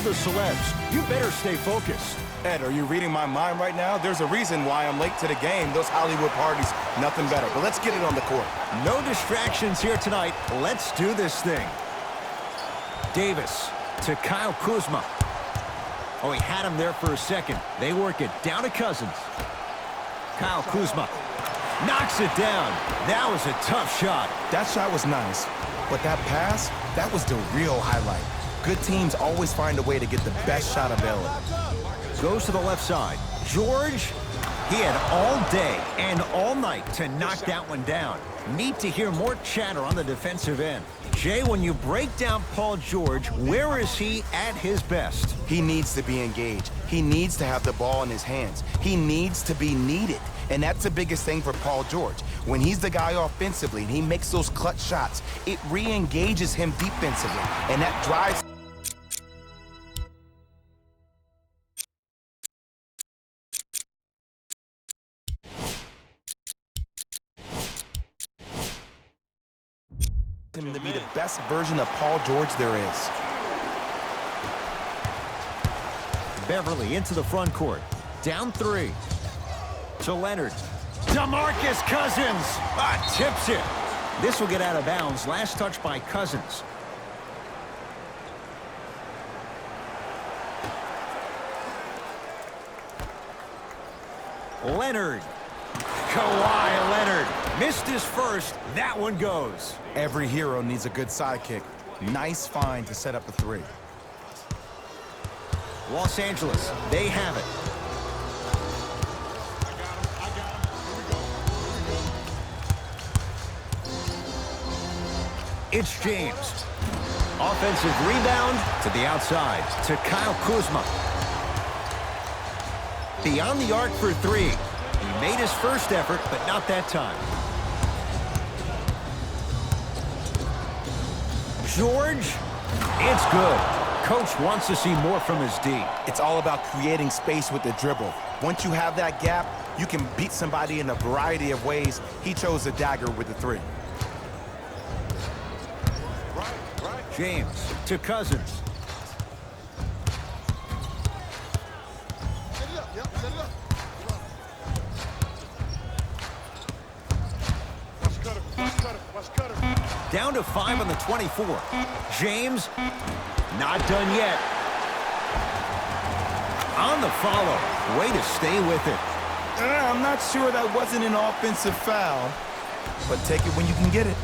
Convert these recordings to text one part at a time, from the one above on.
the celebs. You better stay focused. Ed, are you reading my mind right now? There's a reason why I'm late to the game. Those Hollywood parties, nothing better. But let's get it on the court. No distractions here tonight. Let's do this thing. Davis to Kyle Kuzma. Oh, he had him there for a second. They work it down to Cousins. Kyle Kuzma knocks it down. That was a tough shot. That shot was nice, but that pass, that was the real highlight. Good teams always find a way to get the best shot available. Goes to the left side. George, he had all day and all night to knock that one down. Need to hear more chatter on the defensive end. Jay, when you break down Paul George, where is he at his best? He needs to be engaged. He needs to have the ball in his hands. He needs to be needed. And that's the biggest thing for Paul George. When he's the guy offensively and he makes those clutch shots, it re-engages him defensively. And that drives him to be the best version of Paul George there is. Beverly into the front court. Down 3. To Leonard. DeMarcus Cousins tips it. This will get out of bounds. Last touch by Cousins. Leonard. Kawhi Leonard missed his first. That one goes. Every hero needs a good sidekick. Nice find to set up a 3. Los Angeles, they have it. It's James. Offensive rebound to the outside to Kyle Kuzma. Beyond the arc for 3. He made his first effort, but not that time. George, it's good. Coach wants to see more from his D. It's all about creating space with the dribble. Once you have that gap, you can beat somebody in a variety of ways. He chose a dagger with the 3. James to Cousins. Down to 5 on the 24. James, not done yet. On the follow. Way to stay with it. I'm not sure that wasn't an offensive foul, but take it when you can get it.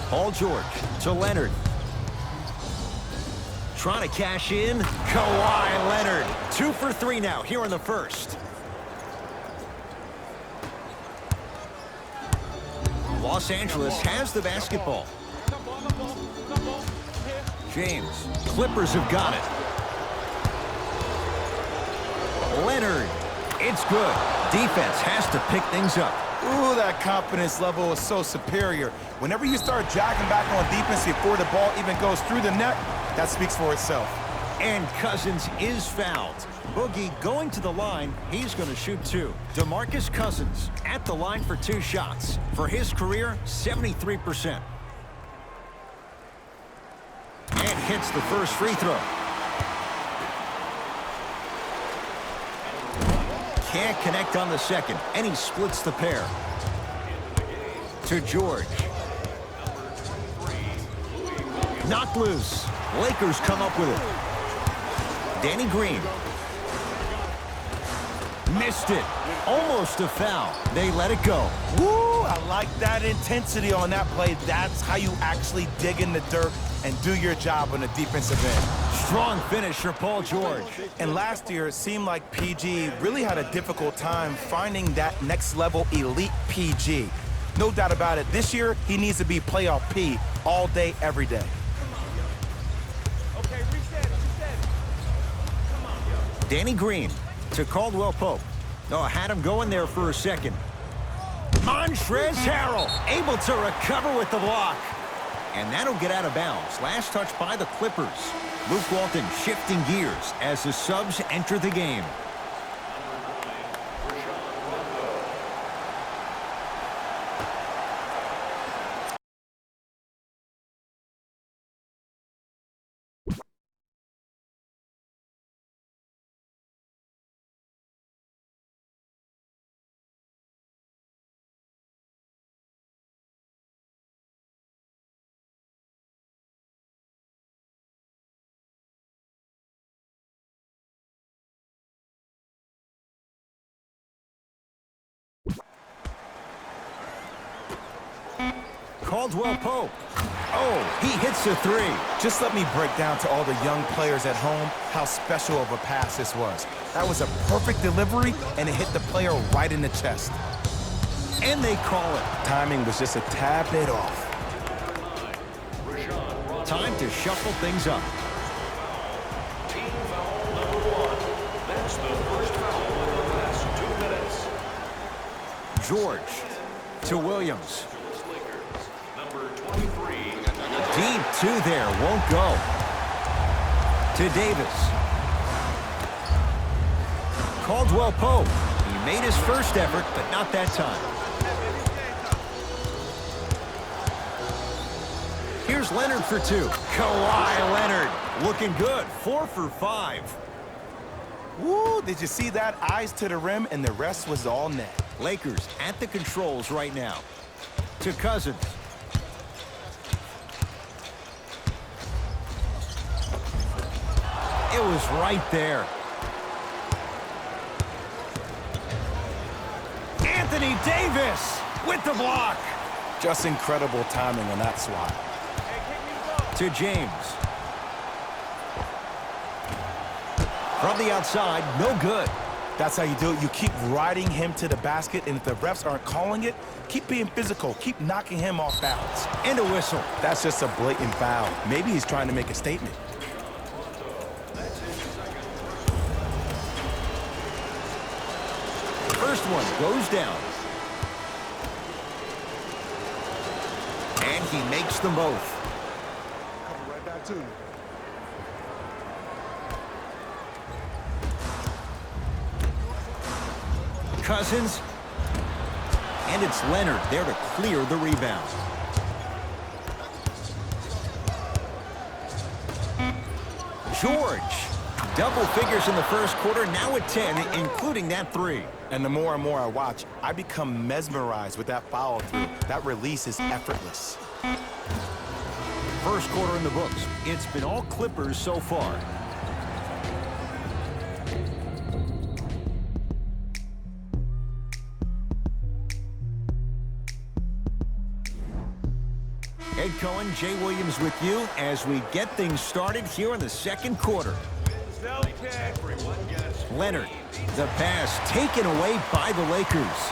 Paul George to Leonard. Trying to cash in. Kawhi Leonard. 2 for 3 now here in the first. Los Angeles has the basketball. James. Clippers have got it. Leonard. It's good. Defense has to pick things up. Ooh, that confidence level is so superior. Whenever you start jogging back on defense before the ball even goes through the net, that speaks for itself. And Cousins is fouled. Boogie going to the line. He's going to shoot 2. DeMarcus Cousins at the line for 2 shots. For his career, 73%. And hits the first free throw. Can't connect on the second, and he splits the pair. To George. Knocked loose. Lakers come up with it. Danny Green. Missed it. Almost a foul. They let it go. Woo, I like that intensity on that play. That's how you actually dig in the dirt and do your job on the defensive end. Strong finish for Paul George. And last year, it seemed like PG really had a difficult time finding that next level elite PG. No doubt about it. This year, he needs to be playoff P all day, every day. Danny Green to Caldwell Pope. Oh, had him going there for a second. Montrezl Harrell able to recover with the block. And that'll get out of bounds. Last touch by the Clippers. Luke Walton shifting gears as the subs enter the game. Caldwell Pope. Oh, he hits the three. Just let me break down to all the young players at home how special of a pass this was. That was a perfect delivery, and it hit the player right in the chest. And they call it. Timing was just a tad bit off. Time to shuffle things up. Team foul number 1. That's the first foul in the last 2 minutes. George to Williams. Number 23. Deep two there, won't go. To Davis. Caldwell Pope. He made his first effort, but not that time. Here's Leonard for two. Kawhi Leonard looking good. 4 for 5. Woo, did you see that? Eyes to the rim, and the rest was all net. Lakers at the controls right now. To Cousins. It was right there. Anthony Davis with the block. Just incredible timing on that swat. To James. From the outside, no good. That's how you do it. You keep riding him to the basket, and if the refs aren't calling it, keep being physical. Keep knocking him off balance. And a whistle. That's just a blatant foul. Maybe he's trying to make a statement. First one goes down. And he makes them both. Coming right back to you. Cousins. And it's Leonard there to clear the rebound. George. Double figures in the first quarter, now at 10, including that three. And the more and more I watch, I become mesmerized with that follow through. That release is effortless. First quarter in the books. It's been all Clippers so far. Ed Cohen, Jay Williams with you as we get things started here in the second quarter. Leonard, the pass taken away by the Lakers.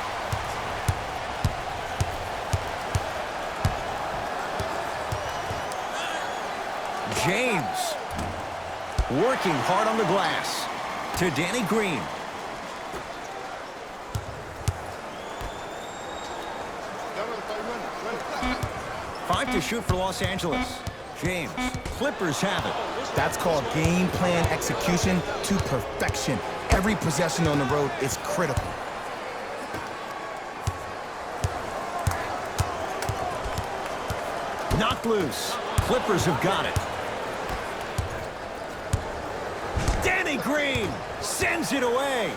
James, working hard on the glass. To Danny Green. Five to shoot for Los Angeles. James, Clippers have it. That's called game plan execution to perfection. Every possession on the road is critical. Knocked loose. Clippers have got it. Danny Green sends it away.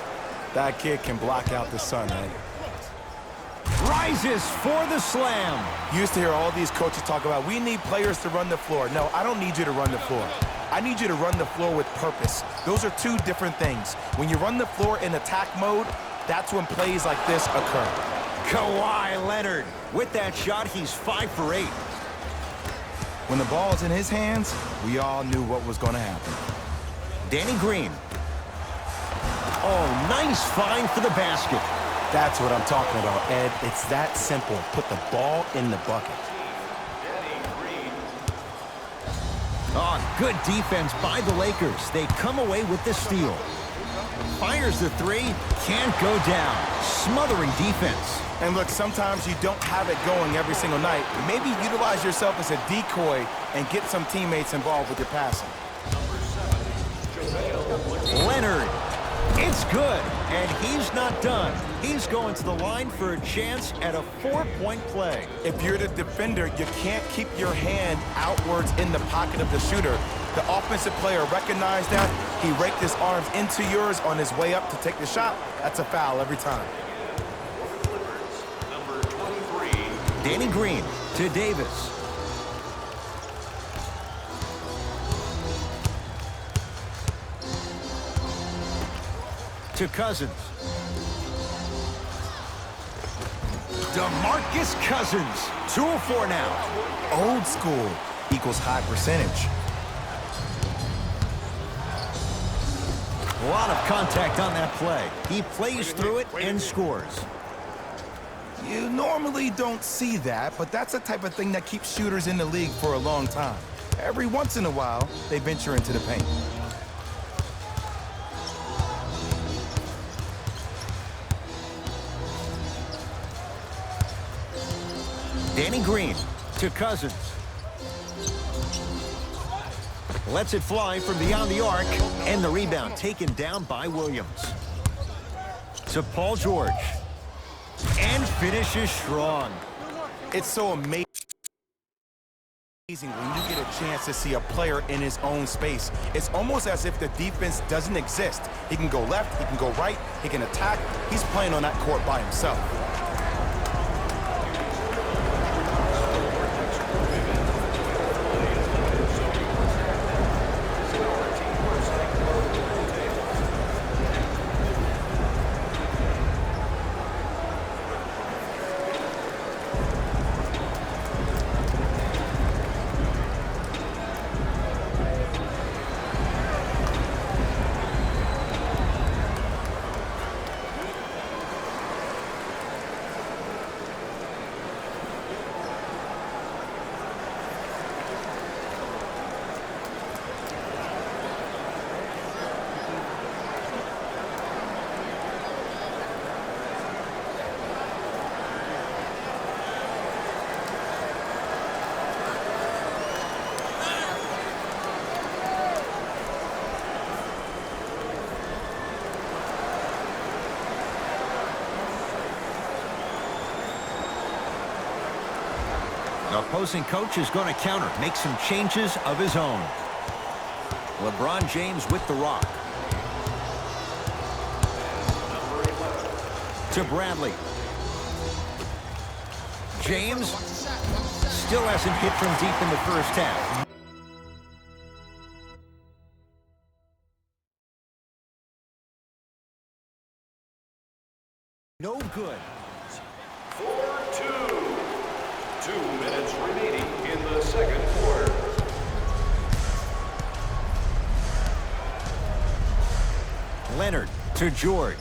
That kid can block out the sun, man. Rises for the slam. You used to hear all these coaches talk about, we need players to run the floor. No, I don't need you to run the floor. I need you to run the floor with purpose. Those are two different things. When you run the floor in attack mode, that's when plays like this occur. Kawhi Leonard. With that shot, he's 5 for 8. When the ball's in his hands, we all knew what was going to happen. Danny Green. Oh, nice find for the basket. That's what I'm talking about, Ed. It's that simple. Put the ball in the bucket. Oh, good defense by the Lakers. They come away with the steal. Fires the three, can't go down. Smothering defense. And look, sometimes you don't have it going every single night. Maybe utilize yourself as a decoy and get some teammates involved with your passing. Leonard. It's good, and he's not done. He's going to the line for a chance at a 4-point play. If you're the defender, you can't keep your hand outwards in the pocket of the shooter. The offensive player recognized that. He raked his arms into yours on his way up to take the shot. That's a foul every time. Number 23. Danny Green to Davis. To Cousins. DeMarcus Cousins, 2 of 4 now. Old school equals high percentage. A lot of contact on that play. He plays through it and scores. You normally don't see that, but that's the type of thing that keeps shooters in the league for a long time. Every once in a while, they venture into the paint. Danny Green to Cousins. Lets it fly from beyond the arc, and the rebound taken down by Williams. To Paul George. And finishes strong. It's so amazing when you get a chance to see a player in his own space. It's almost as if the defense doesn't exist. He can go left, he can go right, he can attack. He's playing on that court by himself. The opposing coach is going to counter, make some changes of his own. LeBron James with the rock. To Bradley. James still hasn't hit from deep in the first half. No good. 4-2. 2 minutes remaining in the second quarter. Leonard to George.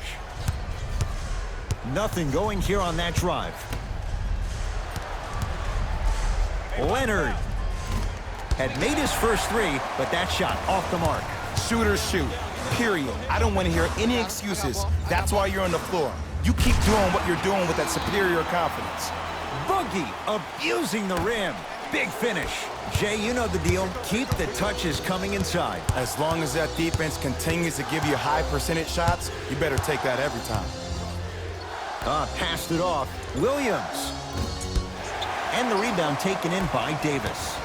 Nothing going here on that drive. Leonard had made his first 3, but that shot off the mark. Shooters shoot, period. I don't want to hear any excuses. That's why you're on the floor. You keep doing what you're doing with that superior confidence. Boogie abusing the rim. Big finish. Jay, you know the deal. Keep the touches coming inside. As long as that defense continues to give you high percentage shots, you better take that every time. Passed it off. Williams. And the rebound taken in by Davis.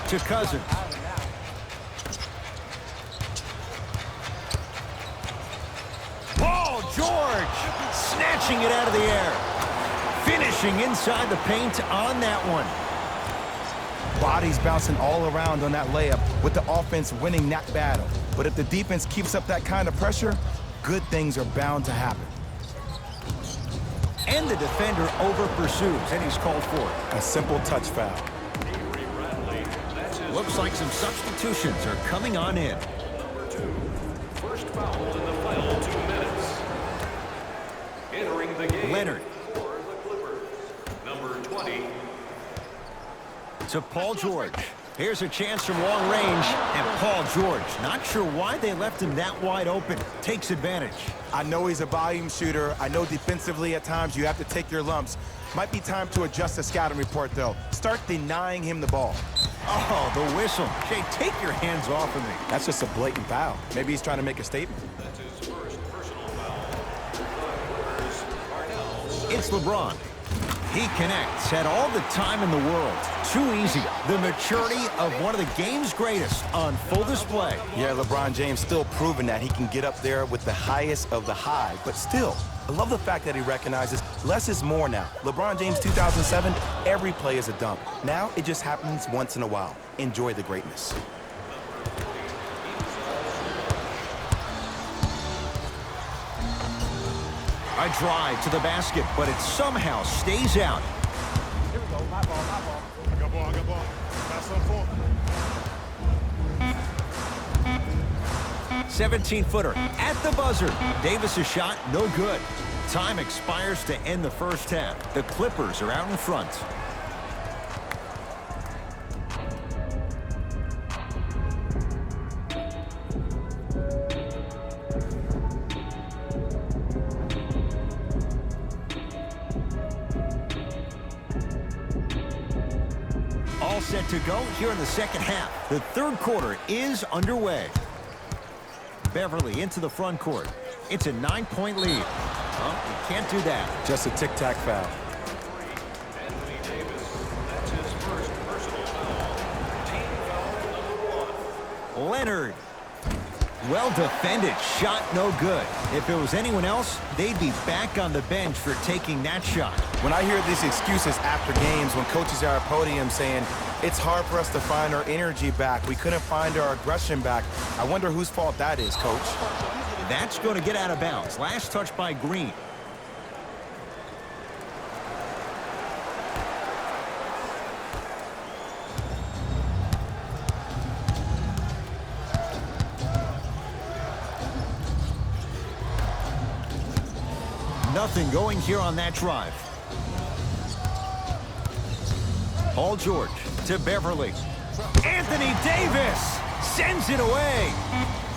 To Cousins. Paul George snatching it out of the air. Finishing inside the paint on that one. Bodies bouncing all around on that layup with the offense winning that battle. But if the defense keeps up that kind of pressure, good things are bound to happen. And the defender over pursues, and he's called for it. A simple touch foul. Looks like some substitutions are coming on in. Number 2. First foul in the final 2 minutes. Entering the game Leonard. for the Clippers. Number 20. To Paul George. Here's a chance from long range, and Paul George, not sure why they left him that wide open, takes advantage. I know he's a volume shooter. I know defensively at times you have to take your lumps. Might be time to adjust the scouting report, though. Start denying him the ball. Oh, the whistle. Jay, take your hands off of me. That's just a blatant foul. Maybe he's trying to make a statement. That's his first personal foul. The Clippers are now serving. It's LeBron. He connects, had all the time in the world. Too easy. The maturity of one of the game's greatest on full display. Yeah, LeBron James still proving that he can get up there with the highest of the high. But still, I love the fact that he recognizes less is more now. LeBron James 2007, every play is a dunk. Now it just happens once in a while. Enjoy the greatness. A drive to the basket, but it somehow stays out. Here we go. My ball, my ball. I got ball, I got ball. Pass on for him. 17-footer at the buzzer. Davis' shot, no good. Time expires to end the first half. The Clippers are out in front. All set to go here in the second half. The third quarter is underway. Beverly into the front court. It's a 9-point lead. Oh, you can't do that. Just a tic-tac foul. Anthony Davis, that's his first personal foul. Team foul number 1. Leonard. Well defended. Shot no good. If it was anyone else, they'd be back on the bench for taking that shot. When I hear these excuses after games, when coaches are at podium saying, it's hard for us to find our energy back, we couldn't find our aggression back, I wonder whose fault that is, Coach. That's going to get out of bounds. Last touch by Green. Nothing going here on that drive. Paul George to Beverly. Anthony Davis sends it away.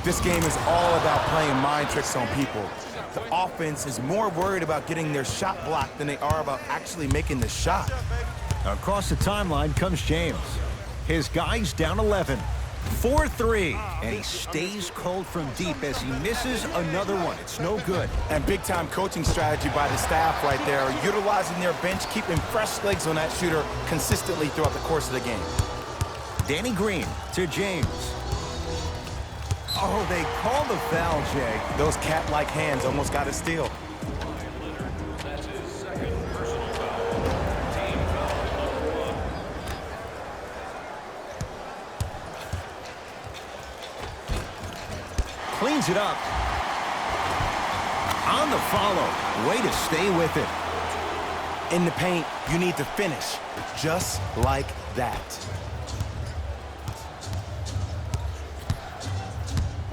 This game is all about playing mind tricks on people. The offense is more worried about getting their shot blocked than they are about actually making the shot. Across the timeline comes James. His guy's down 11. 4-3, and he stays cold from deep as he misses another one. It's no good. And big-time coaching strategy by the staff right there, utilizing their bench, keeping fresh legs on that shooter consistently throughout the course of the game. Danny Green to James. Oh, they call the foul, Jay. Those cat-like hands almost got a steal. That's his second personal foul. Team foul number 1. Cleans it up. On the follow. Way to stay with it. In the paint, you need to finish just like that.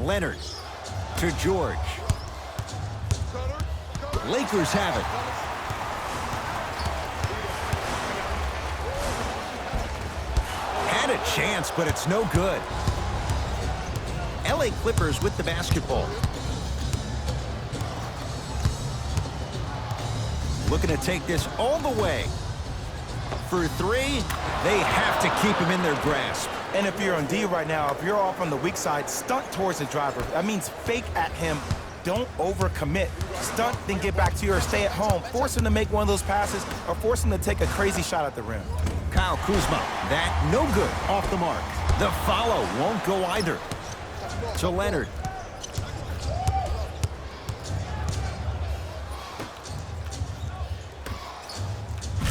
Leonard to George. Lakers have it. Had a chance, but it's no good. LA Clippers with the basketball. Looking to take this all the way. For three, they have to keep him in their grasp. And if you're on D right now, if you're off on the weak side, stunt towards the driver. That means fake at him. Don't overcommit. Stunt, then get back to you or stay at home. Force him to make one of those passes or force him to take a crazy shot at the rim. Kyle Kuzma, that no good, off the mark. The follow won't go either. To Leonard.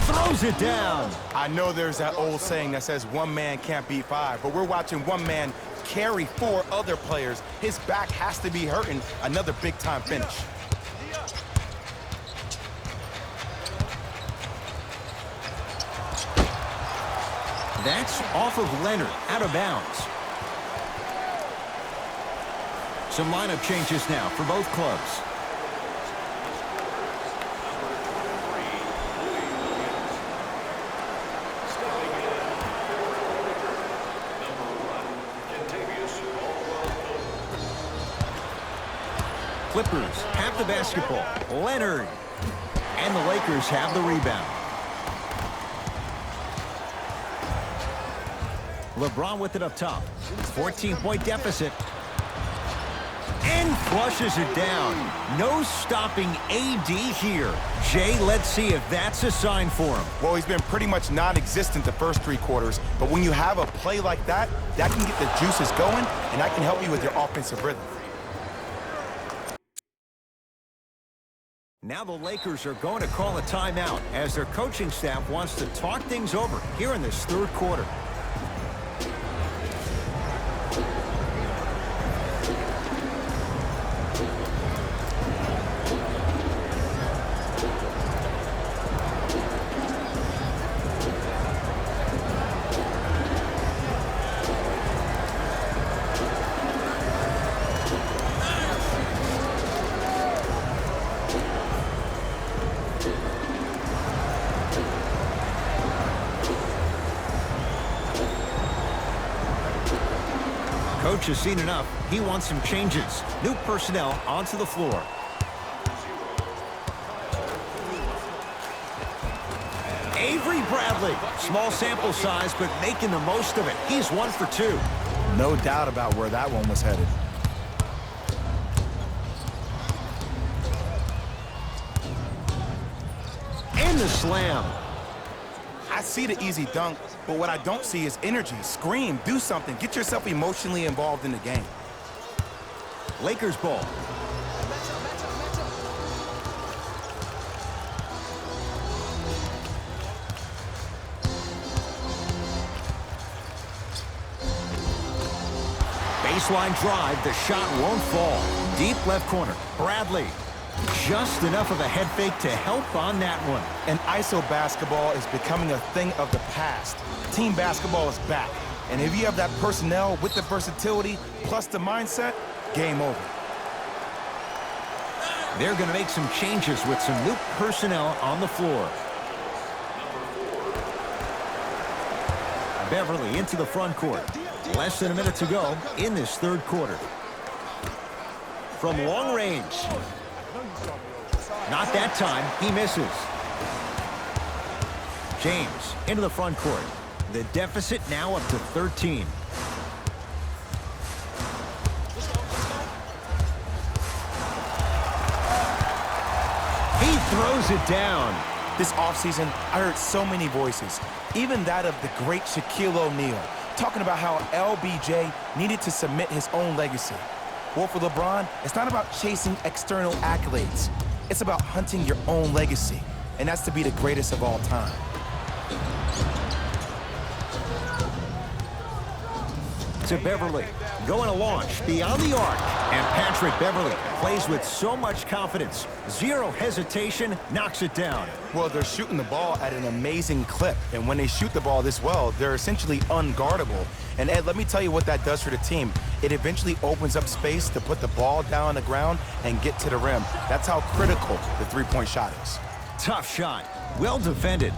Throws it down. I know there's that old saying that says one man can't beat five, but we're watching one man carry four other players. His back has to be hurting. Another big-time finish. That's off of Leonard, out of bounds. Some lineup changes now for both clubs. Clippers have the basketball. Leonard. And the Lakers have the rebound. LeBron with it up top. 14-point deficit. And flushes it down. No stopping AD here. Jay, let's see if that's a sign for him. Well, he's been pretty much non-existent the first three quarters, but when you have a play like that, that can get the juices going, and that can help you with your offensive rhythm. Now the Lakers are going to call a timeout as their coaching staff wants to talk things over here in this third quarter. Coach has seen enough. He wants some changes. New personnel onto the floor. Avery Bradley. Small sample size, but making the most of it. He's 1 for 2. No doubt about where that one was headed. And the slam. I see the easy dunk, but what I don't see is energy. Scream, do something. Get yourself emotionally involved in the game. Lakers ball. Baseline drive, the shot won't fall. Deep left corner, Bradley. Just enough of a head fake to help on that one. And ISO basketball is becoming a thing of the past. Team basketball is back. And if you have that personnel with the versatility plus the mindset, game over. They're going to make some changes with some new personnel on the floor. Beverly into the front court. Less than a minute to go in this third quarter. From long range. Not that time. He misses. James into the front court. The deficit now up to 13. He throws it down. This offseason, I heard so many voices, even that of the great Shaquille O'Neal, talking about how LBJ needed to submit his own legacy. Well, for LeBron, it's not about chasing external accolades. It's about hunting your own legacy, and that's to be the greatest of all time. To Beverly, going to launch beyond the arc. And Patrick Beverly plays with so much confidence. Zero hesitation, knocks it down. Well, they're shooting the ball at an amazing clip, and when they shoot the ball this well, they're essentially unguardable. And Ed, let me tell you what that does for the team. It eventually opens up space to put the ball down on the ground and get to the rim. That's how critical the three-point shot is. Tough shot. Well defended.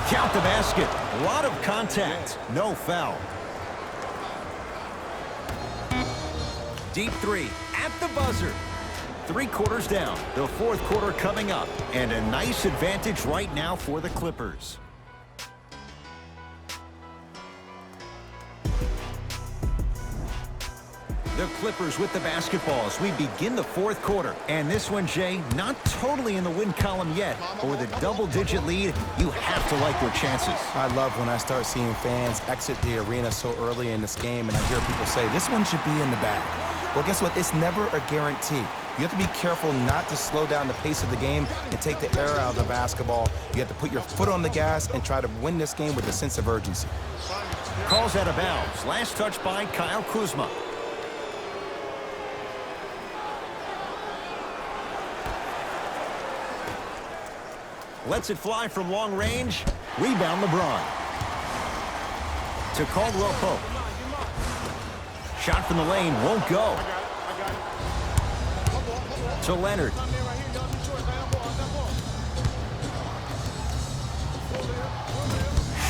Count the basket. A lot of contact. No foul. Deep three at the buzzer. 3 quarters down. The fourth quarter coming up. And a nice advantage right now for the Clippers. The Clippers with the basketball as we begin the fourth quarter. And this one, Jay, not totally in the win column yet, but with a double-digit lead, you have to like your chances. I love when I start seeing fans exit the arena so early in this game, and I hear people say, this one should be in the bag. Well, guess what? It's never a guarantee. You have to be careful not to slow down the pace of the game and take the air out of the basketball. You have to put your foot on the gas and try to win this game with a sense of urgency. Calls out of bounds. Last touch by Kyle Kuzma. Lets it fly from long range. Rebound LeBron. To Caldwell Pope. Shot from the lane won't go. To Leonard.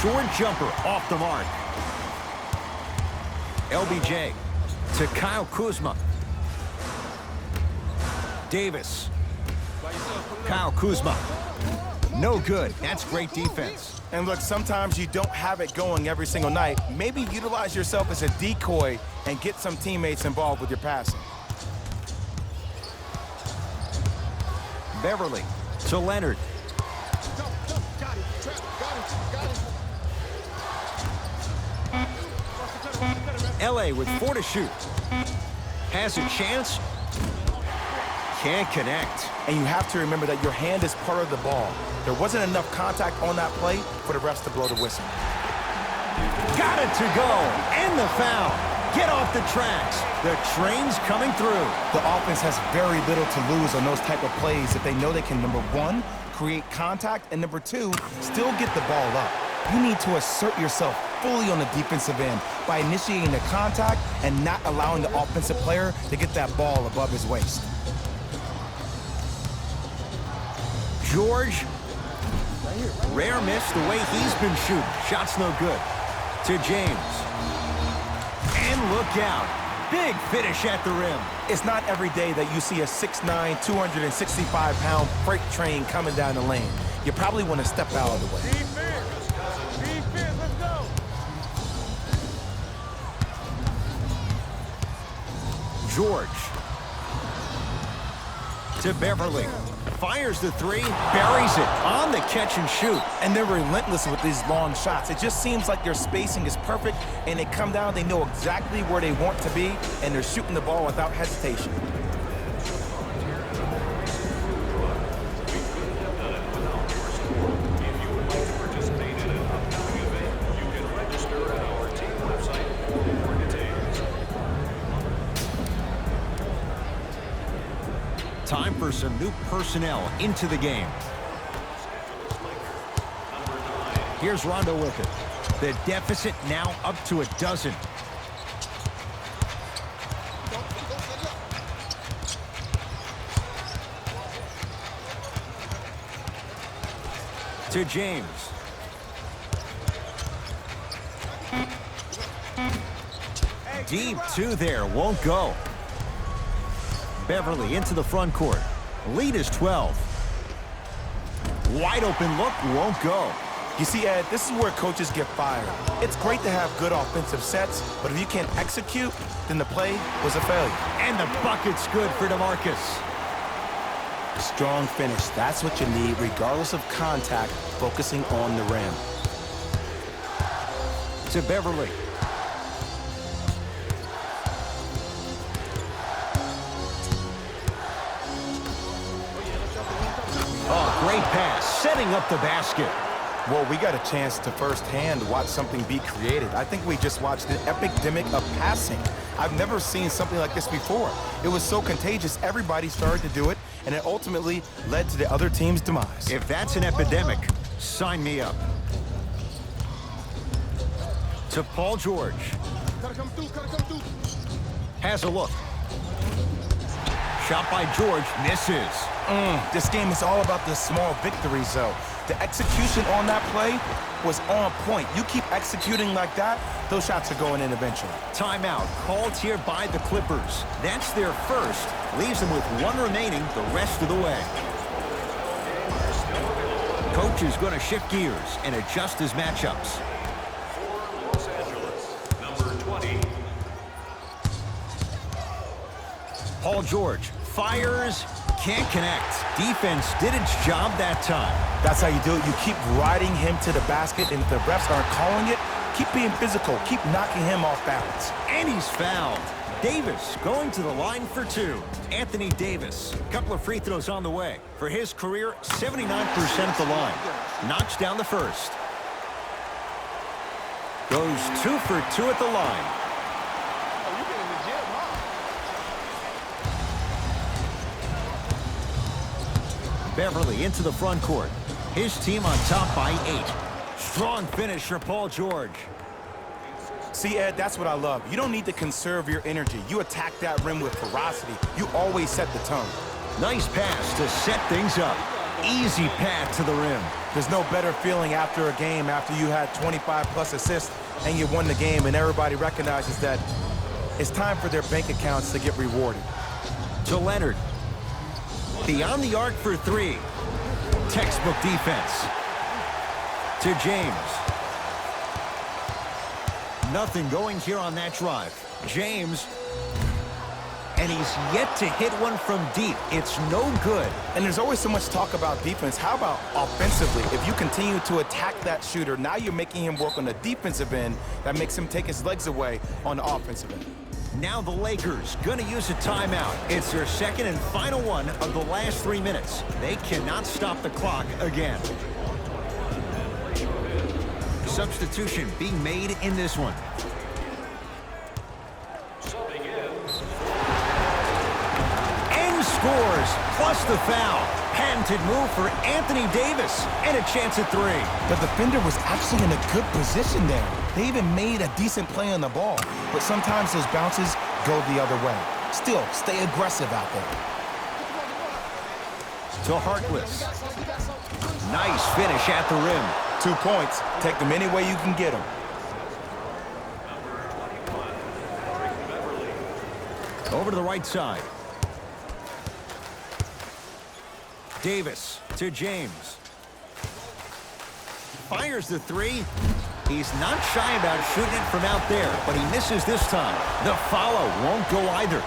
Short jumper off the mark. LBJ to Kyle Kuzma. Davis. Kyle Kuzma. No good. That's great defense. And look, sometimes you don't have it going every single night. Maybe utilize yourself as a decoy and get some teammates involved with your passing. Beverly to Leonard. LA with 4 to shoot. Has a chance. Can't connect. And you have to remember that your hand is part of the ball. There wasn't enough contact on that play for the refs to blow the whistle. Got it to go. And the foul. Get off the tracks. The train's coming through. The offense has very little to lose on those type of plays if they know they can, number 1, create contact, and number 2, still get the ball up. You need to assert yourself fully on the defensive end by initiating the contact and not allowing the offensive player to get that ball above his waist. George Rare miss the way he's been shooting. Shot's no good. To James. And look out. Big finish at the rim. It's not every day that you see a 6'9", 265-pound freight train coming down the lane. You probably want to step out of the way. Defense. Defense, let's go. George. To Beverly. Fires the three, buries it on the catch and shoot. And they're relentless with these long shots. It just seems like their spacing is perfect, and they come down, they know exactly where they want to be, and they're shooting the ball without hesitation. Time for some new personnel into the game. Here's Rondo with it. The deficit now up to a dozen. To James. Deep two there, won't go. Beverly into the front court. Lead is 12. Wide open look, won't go. You see, Ed, this is where coaches get fired. It's great to have good offensive sets, but if you can't execute, then the play was a failure. And the bucket's good for DeMarcus. Strong finish. That's what you need, regardless of contact, focusing on the rim. To Beverly. Oh, great pass, setting up the basket. Well, we got a chance to firsthand watch something be created. I think we just watched an epidemic of passing. I've never seen something like this before. It was so contagious, everybody started to do it, and it ultimately led to the other team's demise. If that's an epidemic, sign me up. To Paul George. Has a look. Shot by George, misses. This game is all about the small victories, though. The execution on that play was on point. You keep executing like that, those shots are going in eventually. Timeout called here by the Clippers. That's their first. Leaves them with one remaining the rest of the way. Coach is going to shift gears and adjust his matchups. For Los Angeles, number 20. Paul George fires, can't connect. Defense did its job that time. That's how you do it. You keep riding him to the basket, and if the refs aren't calling it, keep being physical. Keep knocking him off balance. And he's fouled. Davis going to the line for two. Anthony Davis, a couple of free throws on the way. For his career, 79% at the line. Knocks down the first. Goes 2 for 2 at the line. Beverly into the front court. His team on top by 8. Strong finish for Paul George. See, Ed, that's what I love. You don't need to conserve your energy. You attack that rim with ferocity. You always set the tone. Nice pass to set things up. Easy path to the rim. There's no better feeling after a game after you had 25-plus assists and you won the game and everybody recognizes that it's time for their bank accounts to get rewarded. To Leonard. Beyond the arc for 3. Textbook defense. To James. Nothing going here on that drive. James. And he's yet to hit one from deep. It's no good. And there's always so much talk about defense. How about offensively? If you continue to attack that shooter, now you're making him work on the defensive end. That makes him take his legs away on the offensive end. Now the Lakers going to use a timeout. It's their second and final one of the last 3 minutes. They cannot stop the clock again. Substitution being made in this one. And scores, plus the foul. Patented move for Anthony Davis, and a chance at 3. The defender was actually in a good position there. They even made a decent play on the ball, but sometimes those bounces go the other way. Still, stay aggressive out there. To Harkless. Nice finish at the rim. 2 points. Take them any way you can get them. Over to the right side. Davis to James. Fires the three. He's not shy about shooting it from out there, but he misses this time. The follow won't go either.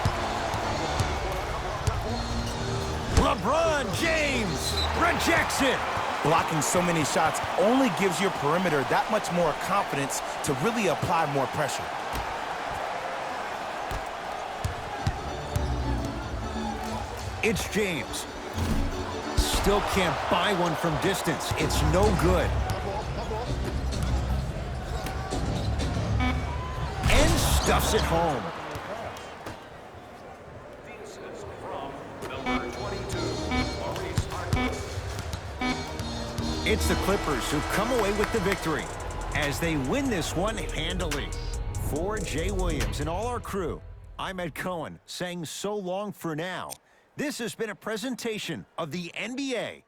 LeBron James rejects it. Blocking so many shots only gives your perimeter that much more confidence to really apply more pressure. It's James. Still can't buy one from distance. It's no good. And stuffs it home. The assist from number 22, Maurice Harkless. It's the Clippers who come away with the victory as they win this one handily. For Jay Williams and all our crew, I'm Ed Cohen saying so long for now. This has been a presentation of the NBA